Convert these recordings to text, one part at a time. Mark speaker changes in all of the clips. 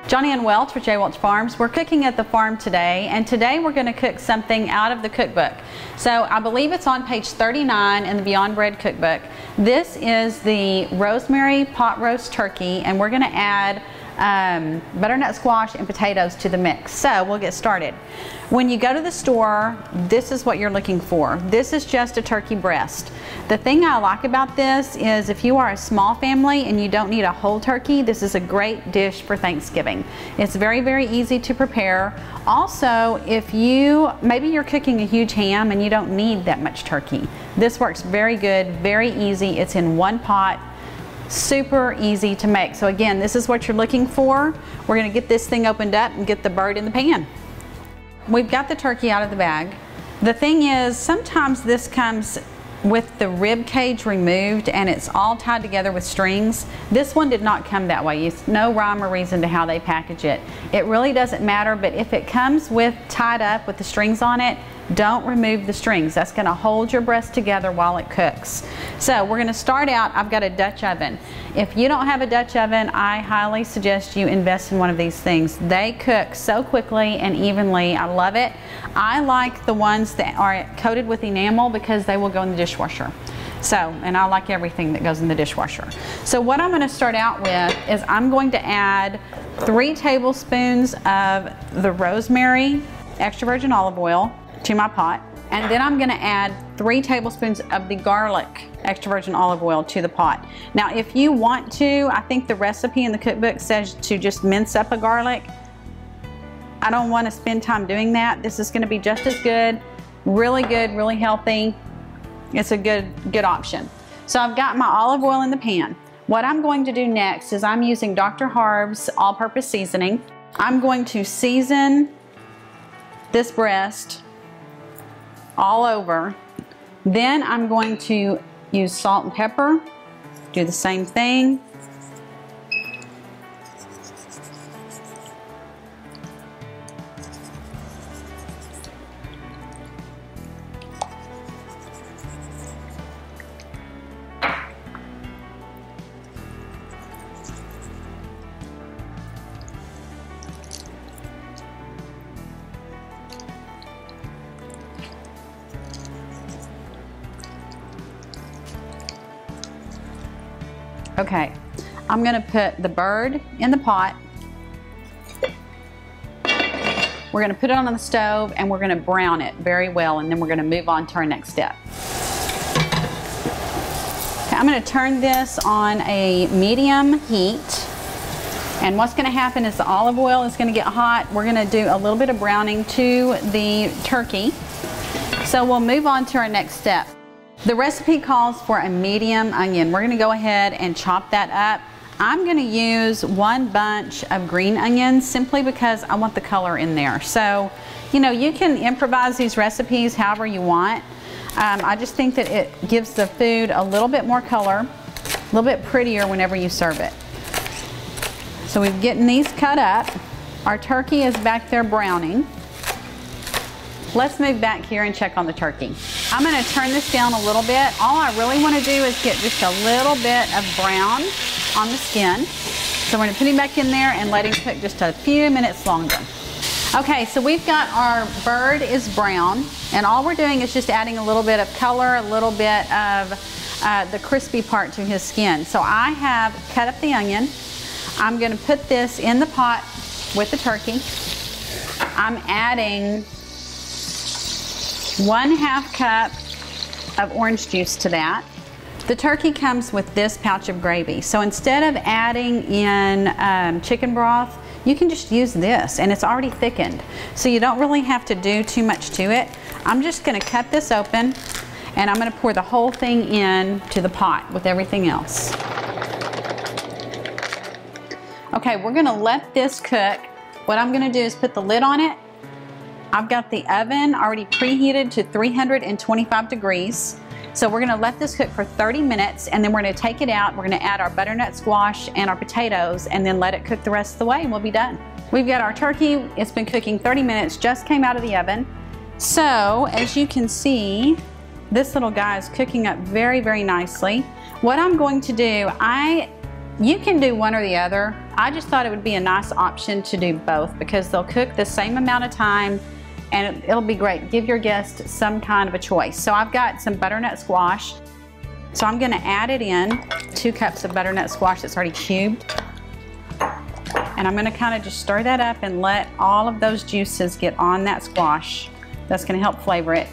Speaker 1: Johnny and Welch for J. Welch Farms. We're cooking at the farm today, and today we're going to cook something out of the cookbook. So I believe it's on page 39 in the Beyond Bread cookbook. This is the rosemary pot roast turkey, and we're going to add butternut squash and potatoes to the mix. So we'll get started. When you go to the store, this is what you're looking for. This is just a turkey breast. The thing I like about this is if you are a small family and you don't need a whole turkey, this is a great dish for Thanksgiving. It's very, very easy to prepare. Also, if maybe you're cooking a huge ham and you don't need that much turkey, this works very good, very easy. It's in one pot. Super easy to make. So again, this is what you're looking for. We're going to get this thing opened up and get the bird in the pan. We've got the turkey out of the bag. The thing is, sometimes this comes with the rib cage removed and it's all tied together with strings. This one did not come that way. It's no rhyme or reason to how they package it. It really doesn't matter, but if it comes with tied up with the strings on it, don't remove the strings. That's going to hold your breast together while it cooks. So we're going to start out. I've got a Dutch oven. If you don't have a Dutch oven, I highly suggest you invest in one of these things. They cook so quickly and evenly. I love it. I like the ones that are coated with enamel because they will go in the dishwasher. And I like everything that goes in the dishwasher. So what I'm going to start out with is I'm going to add 3 tablespoons of the rosemary extra virgin olive oil to my pot, and then I'm going to add 3 tablespoons of the garlic extra virgin olive oil to the pot. Now if you want to, I think the recipe in the cookbook says to just mince up a garlic. I don't want to spend time doing that. This is going to be just as good, really healthy. It's a good option. So I've got my olive oil in the pan. What I'm going to do next is I'm using Dr. Harb's all-purpose seasoning. I'm going to season this breast all over. Then I'm going to use salt and pepper, do the same thing. Okay, I'm going to put the bird in the pot. We're going to put it on the stove and we're going to brown it very well, and then we're going to move on to our next step. Okay, I'm going to turn this on a medium heat, and what's going to happen is the olive oil is going to get hot. We're going to do a little bit of browning to the turkey. So we'll move on to our next step. The recipe calls for a medium onion. We're going to go ahead and chop that up. I'm going to use 1 bunch of green onions simply because I want the color in there. So, you know, you can improvise these recipes however you want. I just think that it gives the food a little bit more color, a little bit prettier whenever you serve it. So we're getting these cut up. Our turkey is back there browning. Let's move back here and check on the turkey. I'm going to turn this down a little bit. All I really want to do is get just a little bit of brown on the skin. So we're going to put him back in there and let him cook just a few minutes longer. Okay, so we've got our bird is brown, and all we're doing is just adding a little bit of color, a little bit of the crispy part to his skin. So I have cut up the onion. I'm going to put this in the pot with the turkey. I'm adding 1/2 cup of orange juice to that. The turkey comes with this pouch of gravy. So instead of adding in chicken broth, you can just use this, and it's already thickened. So you don't really have to do too much to it. I'm just going to cut this open, and I'm going to pour the whole thing in to the pot with everything else. Okay, we're going to let this cook. What I'm going to do is put the lid on it. I've got the oven already preheated to 325 degrees. So we're going to let this cook for 30 minutes, and then we're going to take it out. We're going to add our butternut squash and our potatoes, and then let it cook the rest of the way, and we'll be done. We've got our turkey. It's been cooking 30 minutes, just came out of the oven. So as you can see, this little guy is cooking up very, very nicely. What I'm going to do, I You can do one or the other. I just thought it would be a nice option to do both because they'll cook the same amount of time and it'll be great. Give your guests some kind of a choice. So I've got some butternut squash. So I'm gonna add it in, 2 cups of butternut squash that's already cubed. And I'm gonna kind of just stir that up and let all of those juices get on that squash. That's gonna help flavor it.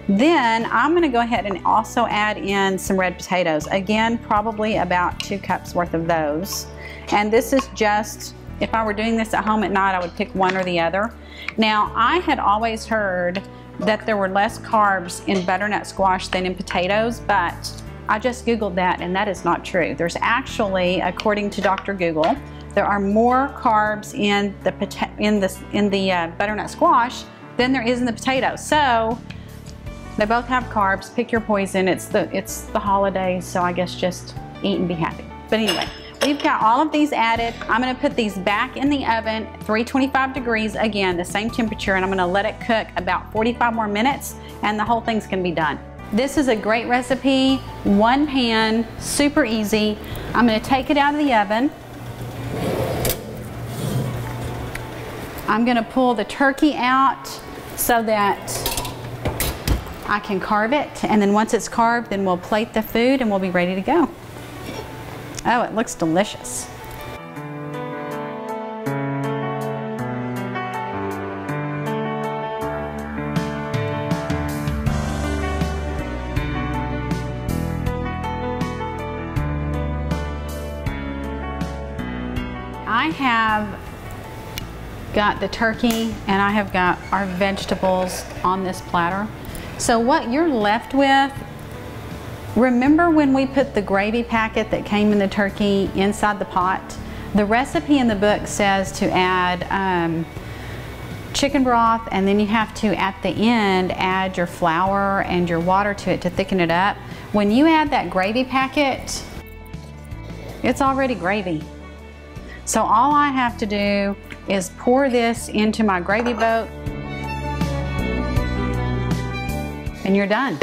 Speaker 1: Then I'm gonna go ahead and also add in some red potatoes. Again, probably about 2 cups worth of those. And this is just, if I were doing this at home at night, I would pick one or the other. Now, I had always heard that there were less carbs in butternut squash than in potatoes, but I just Googled that and that is not true. There's actually, according to Dr. Google, there are more carbs in the butternut squash than there is in the potato. So they both have carbs. Pick your poison. It's the holidays, so I guess just eat and be happy. But anyway, we've got all of these added. I'm gonna put these back in the oven, 325 degrees, again, the same temperature, and I'm gonna let it cook about 45 more minutes, and the whole thing's gonna be done. This is a great recipe, one pan, super easy. I'm gonna take it out of the oven. I'm gonna pull the turkey out so that I can carve it, and then once it's carved, then we'll plate the food and we'll be ready to go. Oh, it looks delicious. I have got the turkey and I have got our vegetables on this platter. So what you're left with, remember when we put the gravy packet that came in the turkey inside the pot? The recipe in the book says to add chicken broth, and then you have to, at the end, add your flour and your water to it to thicken it up. When you add that gravy packet, it's already gravy. So all I have to do is pour this into my gravy boat, and you're done.